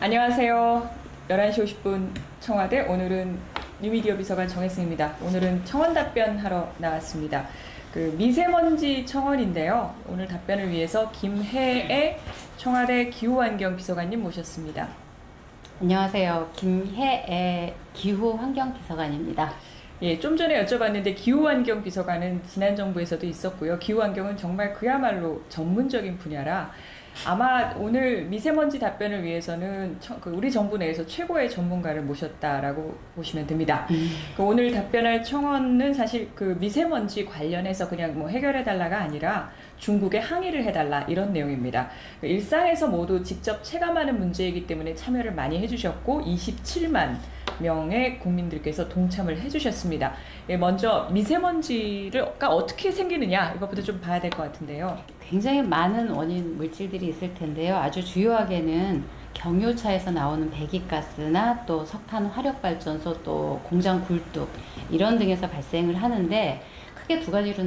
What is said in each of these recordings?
안녕하세요. 11시 50분 청와대, 오늘은 뉴미디어 비서관 정혜승입니다. 오늘은 청원 답변하러 나왔습니다. 미세먼지 청원인데요. 오늘 답변을 위해서 김혜애 청와대 기후환경 비서관님 모셨습니다. 안녕하세요. 김혜애 기후환경비서관입니다. 예, 좀 전에 여쭤봤는데 기후환경 비서관은 지난 정부에서도 있었고요. 기후환경은 정말 그야말로 전문적인 분야라 아마 오늘 미세먼지 답변을 위해서는 우리 정부 내에서 최고의 전문가를 모셨다라고 보시면 됩니다. 오늘 답변할 청원은 사실 미세먼지 관련해서 그냥 뭐 해결해달라가 아니라 중국에 항의를 해달라, 이런 내용입니다. 일상에서 모두 직접 체감하는 문제이기 때문에 참여를 많이 해주셨고 27만 명의 국민들께서 동참을 해주셨습니다. 예, 먼저 미세먼지가 어떻게 생기느냐, 이것부터 좀 봐야 될 것 같은데요. 굉장히 많은 원인 물질들이 있을 텐데요. 아주 주요하게는 경유차에서 나오는 배기가스나 또 석탄 화력발전소, 또 공장 굴뚝 이런 등에서 발생을 하는데 크게 두 가지로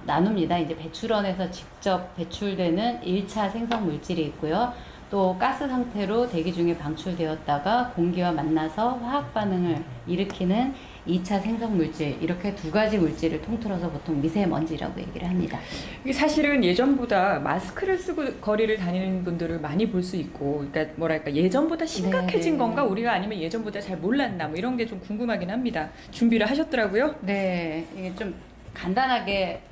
나눕니다. 이제 배출원에서 직접 배출되는 1차 생성 물질이 있고요. 또 가스 상태로 대기 중에 방출되었다가 공기와 만나서 화학 반응을 일으키는 2차 생성 물질, 이렇게 두 가지 물질을 통틀어서 보통 미세먼지라고 얘기를 합니다. 이게 사실은 예전보다 마스크를 쓰고 거리를 다니는 분들을 많이 볼 수 있고, 그러니까 뭐랄까 예전보다 심각해진 건가, 우리가 아니면 예전보다 잘 몰랐나, 뭐 이런 게 좀 궁금하긴 합니다. 준비를 하셨더라고요. 네, 이게 좀 간단하게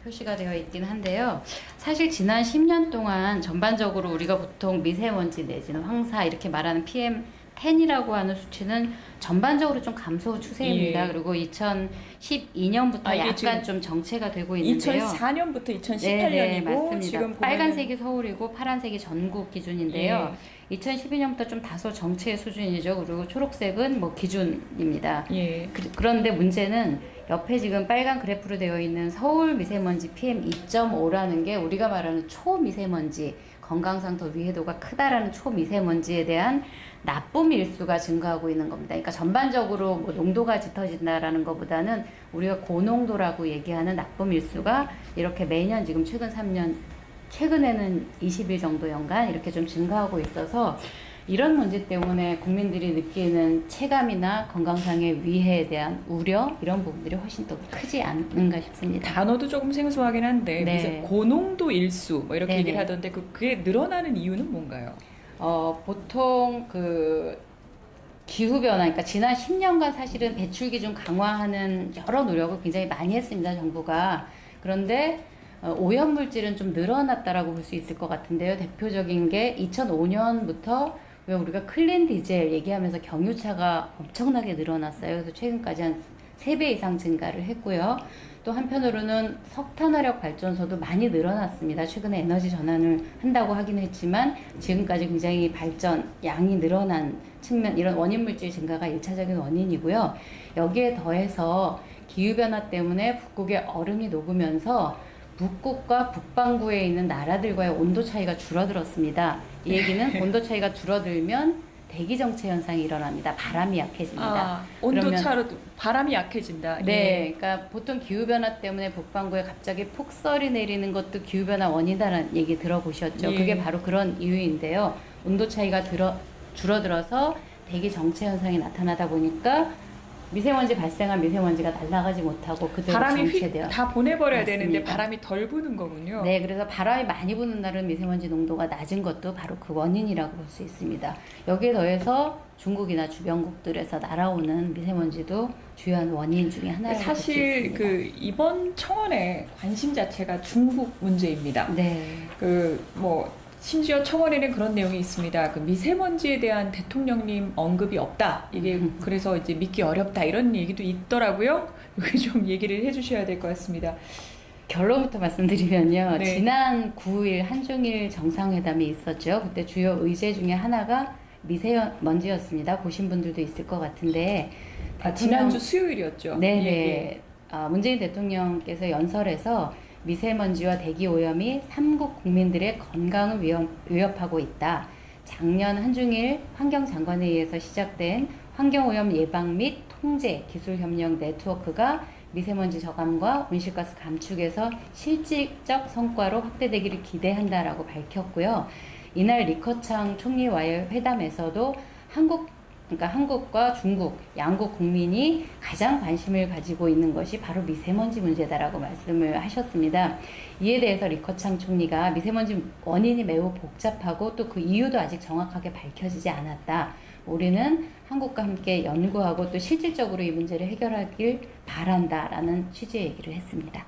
표시가 되어 있긴 한데요. 사실 지난 10년 동안 전반적으로 우리가 보통 미세먼지 내지는 황사 이렇게 말하는 PM10이라고 하는 수치는 전반적으로 좀 감소 추세입니다. 예. 그리고 2012년부터 약간 좀 정체가 되고 있는데요. 2004년부터 2018년이고 네, 맞습니다. 지금 빨간색이 서울이고 파란색이 전국 기준인데요. 예. 2012년부터 좀 다소 정체 수준이죠. 그리고 초록색은 뭐 기준입니다. 예. 그런데 문제는 옆에 지금 빨간 그래프로 되어 있는 서울 미세먼지 PM2.5라는 게 우리가 말하는 초미세먼지, 건강상 더 위해도가 크다라는 초미세먼지에 대한 나쁨 일수가 증가하고 있는 겁니다. 그러니까 전반적으로 뭐 농도가 짙어진다라는 것보다는 우리가 고농도라고 얘기하는 나쁨 일수가 이렇게 매년 지금 최근 3년, 최근에는 20일 정도 연간 이렇게 좀 증가하고 있어서 이런 문제 때문에 국민들이 느끼는 체감이나 건강상의 위해에 대한 우려, 이런 부분들이 훨씬 더 크지 않은가 싶습니다. 단어도 조금 생소하긴 한데 네. 고농도 일수 뭐 이렇게 네네. 얘기를 하던데 그게 늘어나는 이유는 뭔가요? 보통 기후변화, 그러니까 지난 10년간 사실은 배출 기준 강화하는 여러 노력을 굉장히 많이 했습니다, 정부가. 그런데 오염물질은 좀 늘어났다라고 볼 수 있을 것 같은데요. 대표적인 게 2005년부터 왜 우리가 클린 디젤 얘기하면서 경유차가 엄청나게 늘어났어요. 그래서 최근까지 한 3배 이상 증가를 했고요. 또 한편으로는 석탄화력 발전소도 많이 늘어났습니다. 최근에 에너지 전환을 한다고 하긴 했지만 지금까지 굉장히 발전 양이 늘어난 측면, 이런 원인 물질 증가가 1차적인 원인이고요. 여기에 더해서 기후변화 때문에 북극의 얼음이 녹으면서 북극과 북반구에 있는 나라들과의 온도 차이가 줄어들었습니다. 이 얘기는 온도 차이가 줄어들면 대기 정체 현상이 일어납니다. 바람이 약해집니다. 온도 차로 바람이 약해진다. 네, 예. 그러니까 보통 기후변화 때문에 북반구에 갑자기 폭설이 내리는 것도 기후변화 원인이라는 얘기 들어보셨죠? 예. 그게 바로 그런 이유인데요. 온도 차이가 줄어들어서 대기 정체 현상이 나타나다 보니까 미세먼지 발생한 미세먼지가 날아가지 못하고 그대로 정체되어 다 보내버려야 맞습니다. 되는데 바람이 덜 부는 거군요. 네, 그래서 바람이 많이 부는 날은 미세먼지 농도가 낮은 것도 바로 그 원인이라고 볼 수 있습니다. 여기에 더해서 중국이나 주변국들에서 날아오는 미세먼지도 주요한 원인 중에 하나라고 볼 수 사실 있습니다. 이번 청원의 관심 자체가 중국 문제입니다. 네. 심지어 청원에는 그런 내용이 있습니다. 미세먼지에 대한 대통령님 언급이 없다. 이게 그래서 이제 믿기 어렵다, 이런 얘기도 있더라고요. 이거 좀 얘기를 해주셔야 될 것 같습니다. 결론부터 말씀드리면요. 네. 지난 9일 한중일 정상회담이 있었죠. 그때 주요 의제 중에 하나가 미세먼지였습니다. 보신 분들도 있을 것 같은데. 지난주 수요일이었죠. 네네. 예. 문재인 대통령께서 연설에서 미세먼지와 대기 오염이 삼국 국민들의 건강을 위협하고 있다. 작년 한중일 환경장관회의에서 시작된 환경오염 예방 및 통제 기술협력 네트워크가 미세먼지 저감과 온실가스 감축에서 실질적 성과로 확대되기를 기대한다라고 밝혔고요. 이날 리커창 총리와의 회담에서도 그러니까 한국과 중국 양국 국민이 가장 관심을 가지고 있는 것이 바로 미세먼지 문제다라고 말씀을 하셨습니다. 이에 대해서 리커창 총리가 미세먼지 원인이 매우 복잡하고 또 그 이유도 아직 정확하게 밝혀지지 않았다. 우리는 한국과 함께 연구하고 또 실질적으로 이 문제를 해결하길 바란다라는 취지의 얘기를 했습니다.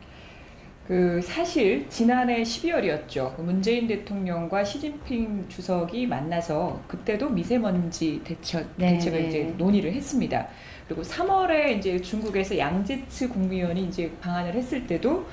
사실 지난해 12월이었죠. 문재인 대통령과 시진핑 주석이 만나서 그때도 미세먼지 대책을 이제 논의를 했습니다. 그리고 3월에 이제 중국에서 양제츠 국무위원이 이제 방한을 했을 때도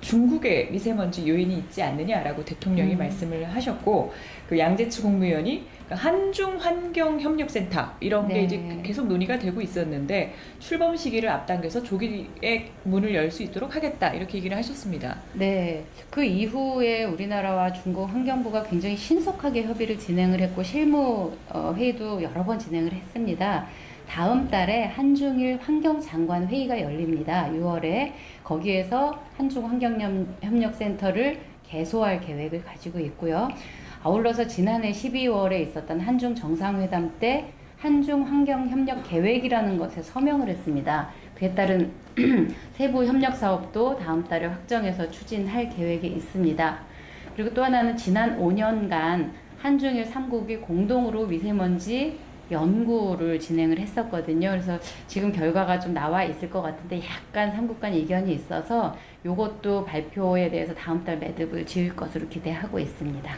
중국에 미세먼지 요인이 있지 않느냐라고 대통령이 말씀을 하셨고, 양제츠 국무위원이 한중 환경 협력센터 이런 게 이제 계속 논의가 되고 있었는데 출범 시기를 앞당겨서 조기에 문을 열 수 있도록 하겠다 이렇게 얘기를 하셨습니다. 네, 그 이후에 우리나라와 중국 환경부가 굉장히 신속하게 협의를 진행을 했고 실무 회의도 여러 번 진행을 했습니다. 다음 달에 한중일 환경장관 회의가 열립니다. 6월에 거기에서 한중 환경협력센터를 개소할 계획을 가지고 있고요. 아울러서 지난해 12월에 있었던 한중 정상회담 때 한중 환경협력 계획이라는 것에 서명을 했습니다. 그에 따른 세부 협력 사업도 다음 달에 확정해서 추진할 계획이 있습니다. 그리고 또 하나는 지난 5년간 한중일 3국이 공동으로 미세먼지 연구를 진행을 했었거든요. 그래서 지금 결과가 좀 나와 있을 것 같은데 약간 3국 간 이견이 있어서 이것도 발표에 대해서 다음 달 매듭을 지을 것으로 기대하고 있습니다.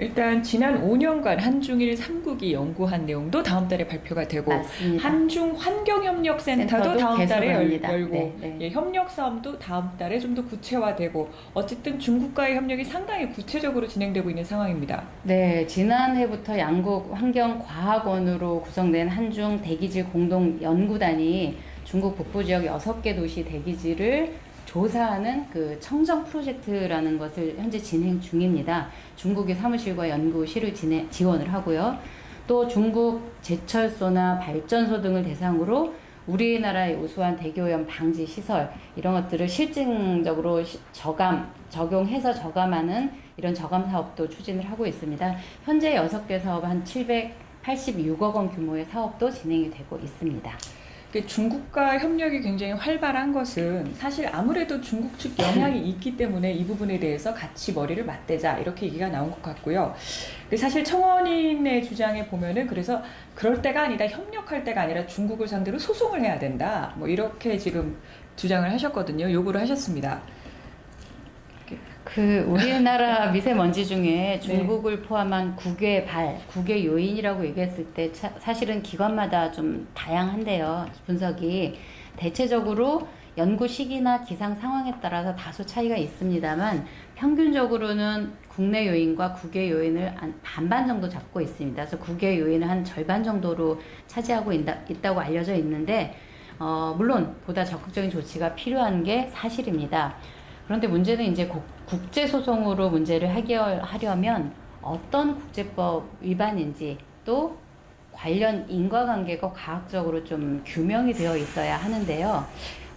일단 지난 5년간 한중일 3국이 연구한 내용도 다음 달에 발표가 되고, 맞습니다. 한중 환경협력센터도 다음 달에 열고, 네. 협력 사업도 다음 달에 좀 더 구체화되고, 어쨌든 중국과의 협력이 상당히 구체적으로 진행되고 있는 상황입니다. 네, 지난해부터 양국 환경과학원으로 구성된 한중 대기질 공동연구단이 중국 북부 지역 6개 도시 대기질을 조사하는 청정 프로젝트라는 것을 현재 진행 중입니다. 중국의 사무실과 연구실을 지원을 하고요. 또 중국 제철소나 발전소 등을 대상으로 우리나라의 우수한 대기오염 방지 시설 이런 것들을 실증적으로 적용해서 저감하는 이런 저감 사업도 추진을 하고 있습니다. 현재 6개 사업 한 786억 원 규모의 사업도 진행이 되고 있습니다. 중국과 협력이 굉장히 활발한 것은 사실 아무래도 중국 측 영향이 있기 때문에 이 부분에 대해서 같이 머리를 맞대자 이렇게 얘기가 나온 것 같고요. 사실 청원인의 주장에 보면은 그래서 그럴 때가 아니다, 협력할 때가 아니라 중국을 상대로 소송을 해야 된다, 뭐 이렇게 지금 주장을 하셨거든요. 요구를 하셨습니다. 우리나라 미세먼지 중에 중국을 포함한 국외 요인이라고 얘기했을 때 사실은 기관마다 좀 다양한데요. 분석이 대체적으로 연구 시기나 기상 상황에 따라서 다소 차이가 있습니다만 평균적으로는 국내 요인과 국외 요인을 한 반반 정도 잡고 있습니다. 그래서 국외 요인을 한 절반 정도로 차지하고 있다고 알려져 있는데 물론 보다 적극적인 조치가 필요한 게 사실입니다. 그런데 문제는 이제 국제소송으로 문제를 해결하려면 어떤 국제법 위반인지 또 관련 인과관계가 과학적으로 좀 규명이 되어 있어야 하는데요.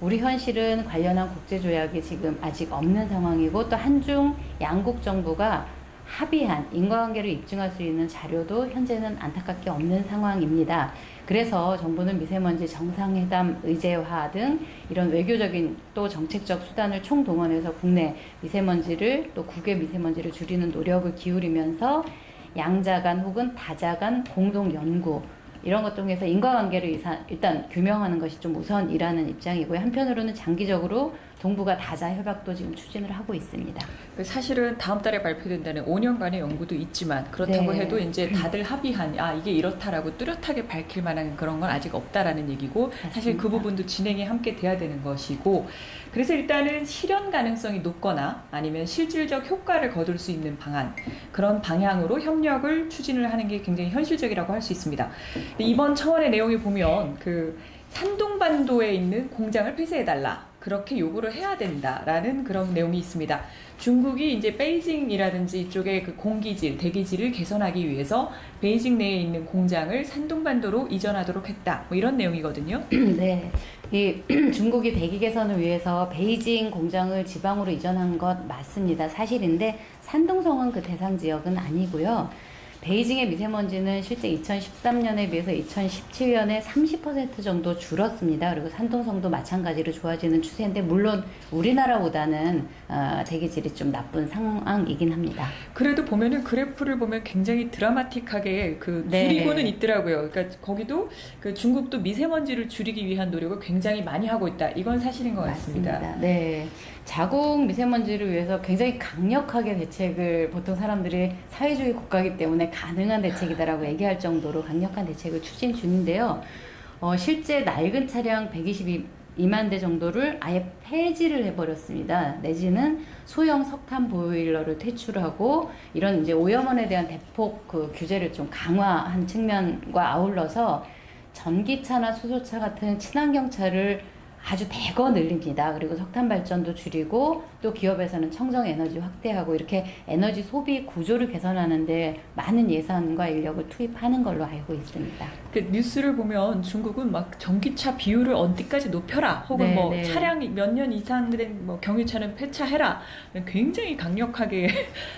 우리 현실은 관련한 국제조약이 지금 아직 없는 상황이고 또 한중 양국 정부가 합의한 인과관계를 입증할 수 있는 자료도 현재는 안타깝게 없는 상황입니다. 그래서 정부는 미세먼지 정상회담 의제화 등 이런 외교적인 또 정책적 수단을 총동원해서 국내 미세먼지를 또 국외 미세먼지를 줄이는 노력을 기울이면서 양자 간 혹은 다자 간 공동 연구 이런 것 통해서 인과관계를 일단 규명하는 것이 좀 우선이라는 입장이고요. 한편으로는 장기적으로 동북아 다자 협약도 지금 추진을 하고 있습니다. 사실은 다음 달에 발표된다는 5년간의 연구도 있지만 그렇다고 해도 이제 다들 합의한 이게 이렇다라고 뚜렷하게 밝힐 만한 그런 건 아직 없다라는 얘기고, 맞습니다. 사실 그 부분도 진행이 함께 돼야 되는 것이고, 그래서 일단은 실현 가능성이 높거나 아니면 실질적 효과를 거둘 수 있는 방안, 그런 방향으로 협력을 추진을 하는 게 굉장히 현실적이라고 할 수 있습니다. 이번 청원의 내용을 보면 산둥반도에 있는 공장을 폐쇄해달라, 그렇게 요구를 해야 된다라는 그런 내용이 있습니다. 중국이 이제 베이징이라든지 이쪽의 공기질, 대기질을 개선하기 위해서 베이징 내에 있는 공장을 산둥반도로 이전하도록 했다, 뭐 이런 내용이거든요. 네. 이 중국이 대기 개선을 위해서 베이징 공장을 지방으로 이전한 것 맞습니다. 사실인데 산둥성은 그 대상 지역은 아니고요. 베이징의 미세먼지는 실제 2013년에 비해서 2017년에 30% 정도 줄었습니다. 그리고 산둥성도 마찬가지로 좋아지는 추세인데 물론 우리나라보다는 대기질이 좀 나쁜 상황이긴 합니다. 그래도 보면은 그래프를 보면 굉장히 드라마틱하게 그 네. 줄이고는 있더라고요. 그러니까 거기도 그 중국도 미세먼지를 줄이기 위한 노력을 굉장히 많이 하고 있다. 이건 사실인 것 같습니다. 맞습니다. 네. 자국 미세먼지를 위해서 굉장히 강력하게 대책을 보통 사람들이 사회주의 국가이기 때문에 가능한 대책이다라고 얘기할 정도로 강력한 대책을 추진 중인데요. 실제 낡은 차량 122만 대 정도를 아예 폐지를 해버렸습니다. 내지는 소형 석탄 보일러를 퇴출하고 이런 이제 오염원에 대한 대폭 그 규제를 좀 강화한 측면과 아울러서 전기차나 수소차 같은 친환경차를 아주 대거 늘립니다. 그리고 석탄 발전도 줄이고 또 기업에서는 청정 에너지 확대하고 이렇게 에너지 소비 구조를 개선하는데 많은 예산과 인력을 투입하는 걸로 알고 있습니다. 그 뉴스를 보면 중국은 막 전기차 비율을 어디까지 높여라, 혹은 네, 뭐 네. 차량이 몇 년 이상 된 뭐 경유차는 폐차해라, 굉장히 강력하게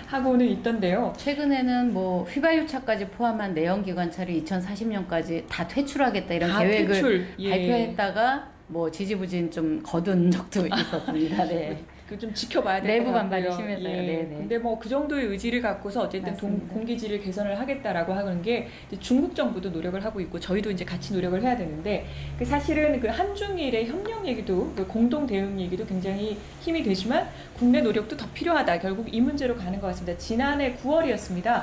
하고는 있던데요. 최근에는 뭐 휘발유차까지 포함한 내연기관차를 2040년까지 다 퇴출하겠다 이런 다 계획을 퇴출, 예. 발표했다가 뭐 지지부진 좀 거둔 적도 있었습니다. 네. 그 좀 지켜봐야 될 내부 것 같고요. 반발이 심해서요. 예. 네네. 근데 뭐 그 정도의 의지를 갖고서 어쨌든 맞습니다. 공기질을 개선을 하겠다라고 하는 게 이제 중국 정부도 노력을 하고 있고 저희도 이제 같이 노력을 해야 되는데, 그 사실은 그 한중일의 협력 얘기도, 그 공동 대응 얘기도 굉장히 힘이 되지만 국내 노력도 더 필요하다. 결국 이 문제로 가는 것 같습니다. 지난해 9월이었습니다.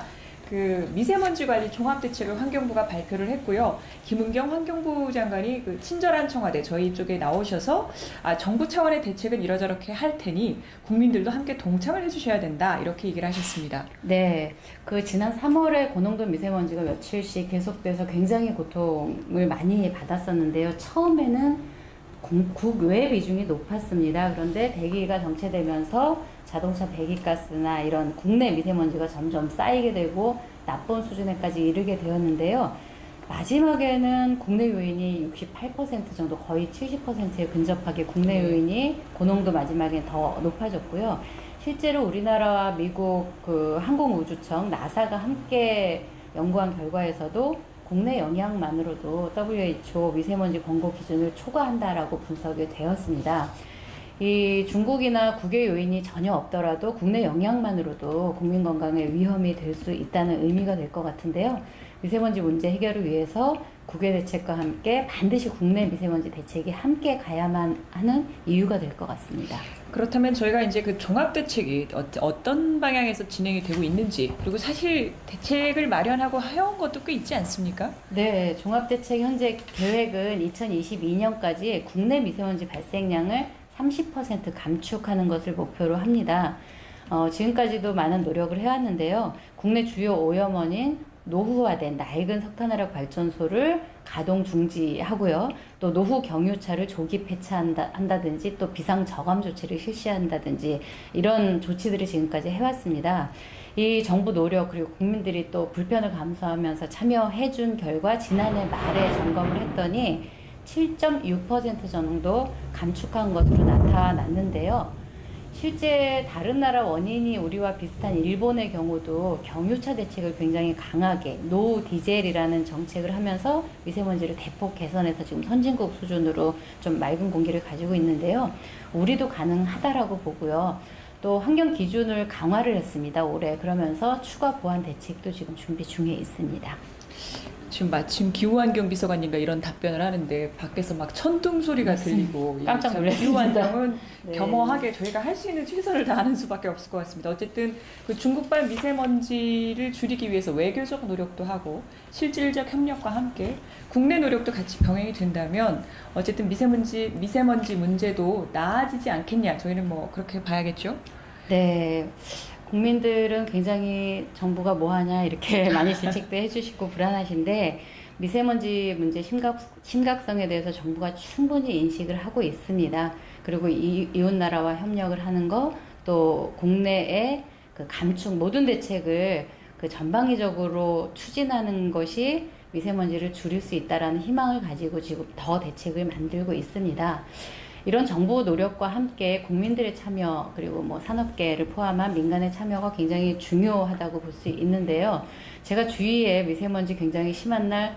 그 미세먼지 관리 종합대책을 환경부가 발표를 했고요. 김은경 환경부 장관이 그 친절한 청와대 저희 쪽에 나오셔서 정부 차원의 대책은 이러저렇게 할 테니 국민들도 함께 동참을 해주셔야 된다, 이렇게 얘기를 하셨습니다. 네, 그 지난 3월에 고농도 미세먼지가 며칠씩 계속돼서 굉장히 고통을 많이 받았었는데요. 처음에는 국외 비중이 높았습니다. 그런데 대기가 정체되면서 자동차 배기가스나 이런 국내 미세먼지가 점점 쌓이게 되고 나쁜 수준에까지 이르게 되었는데요. 마지막에는 국내 요인이 68% 정도, 거의 70%에 근접하게 국내 요인이 고농도 마지막에 더 높아졌고요. 실제로 우리나라와 미국 그 항공우주청 나사가 함께 연구한 결과에서도 국내 영향만으로도 WHO 미세먼지 권고 기준을 초과한다라고 분석이 되었습니다. 이 중국이나 국외 요인이 전혀 없더라도 국내 영향만으로도 국민 건강에 위험이 될 수 있다는 의미가 될 것 같은데요. 미세먼지 문제 해결을 위해서 국외 대책과 함께 반드시 국내 미세먼지 대책이 함께 가야만 하는 이유가 될 것 같습니다. 그렇다면 저희가 이제 그 종합대책이 어떤 방향에서 진행이 되고 있는지, 그리고 사실 대책을 마련하고 해온 것도 꽤 있지 않습니까? 네, 종합대책 현재 계획은 2022년까지 국내 미세먼지 발생량을 30% 감축하는 것을 목표로 합니다. 지금까지도 많은 노력을 해왔는데요. 국내 주요 오염원인 노후화된 낡은 석탄화력 발전소를 가동 중지하고요. 또 노후 경유차를 조기 폐차한다든지 또 비상 저감 조치를 실시한다든지 이런 조치들을 지금까지 해왔습니다. 이 정부 노력 그리고 국민들이 또 불편을 감수하면서 참여해준 결과 지난해 말에 점검을 했더니 7.6% 정도 감축한 것으로 나타났는데요. 실제 다른 나라 원인이 우리와 비슷한 일본의 경우도 경유차 대책을 굉장히 강하게 노 디젤이라는 정책을 하면서 미세먼지를 대폭 개선해서 지금 선진국 수준으로 좀 맑은 공기를 가지고 있는데요. 우리도 가능하다라고 보고요. 또 환경 기준을 강화를 했습니다. 올해. 그러면서 추가 보완 대책도 지금 준비 중에 있습니다. 지금 마침 기후환경 비서관님과 이런 답변을 하는데 밖에서 막 천둥 소리가 들리고, 깜짝 놀랐습니다. 기후환경은 네. 겸허하게 저희가 할 수 있는 최선을 다하는 수밖에 없을 것 같습니다. 어쨌든 그 중국발 미세먼지를 줄이기 위해서 외교적 노력도 하고 실질적 협력과 함께 국내 노력도 같이 병행이 된다면 어쨌든 미세먼지 문제도 나아지지 않겠냐, 저희는 뭐 그렇게 봐야겠죠. 네. 국민들은 굉장히 정부가 뭐하냐 이렇게 많이 질책도 해주시고 불안하신데 미세먼지 문제 심각성에 대해서 정부가 충분히 인식을 하고 있습니다. 그리고 이웃나라와 협력을 하는 거, 또 국내의 그 감축 모든 대책을 그 전방위적으로 추진하는 것이 미세먼지를 줄일 수 있다라는 희망을 가지고 지금 더 대책을 만들고 있습니다. 이런 정부 노력과 함께 국민들의 참여 그리고 뭐 산업계를 포함한 민간의 참여가 굉장히 중요하다고 볼 수 있는데요. 제가 주위에 미세먼지 굉장히 심한 날,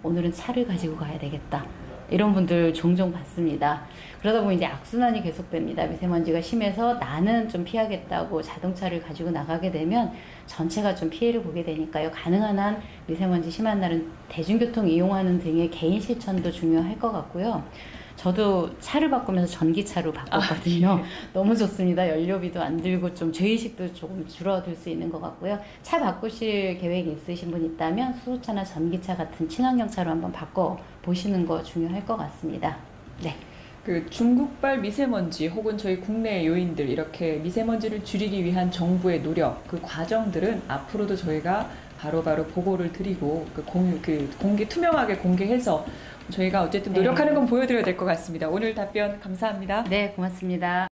오늘은 차를 가지고 가야 되겠다. 이런 분들 종종 봤습니다. 그러다 보면 이제 악순환이 계속됩니다. 미세먼지가 심해서 나는 좀 피하겠다고 자동차를 가지고 나가게 되면 전체가 좀 피해를 보게 되니까요. 가능한 한 미세먼지 심한 날은 대중교통 이용하는 등의 개인 실천도 중요할 것 같고요. 저도 차를 바꾸면서 전기차로 바꿨거든요. 너무 좋습니다. 연료비도 안 들고 좀 죄의식도 조금 줄어들 수 있는 것 같고요. 차 바꾸실 계획이 있으신 분 있다면 수소차나 전기차 같은 친환경차로 한번 바꿔보시는 거 중요할 것 같습니다. 네. 그 중국발 미세먼지 혹은 저희 국내 요인들 이렇게 미세먼지를 줄이기 위한 정부의 노력 그 과정들은 앞으로도 저희가 바로바로 보고를 드리고 투명하게 공개해서 저희가 어쨌든 노력하는 건 보여드려야 될 것 같습니다. 오늘 답변 감사합니다. 네, 고맙습니다.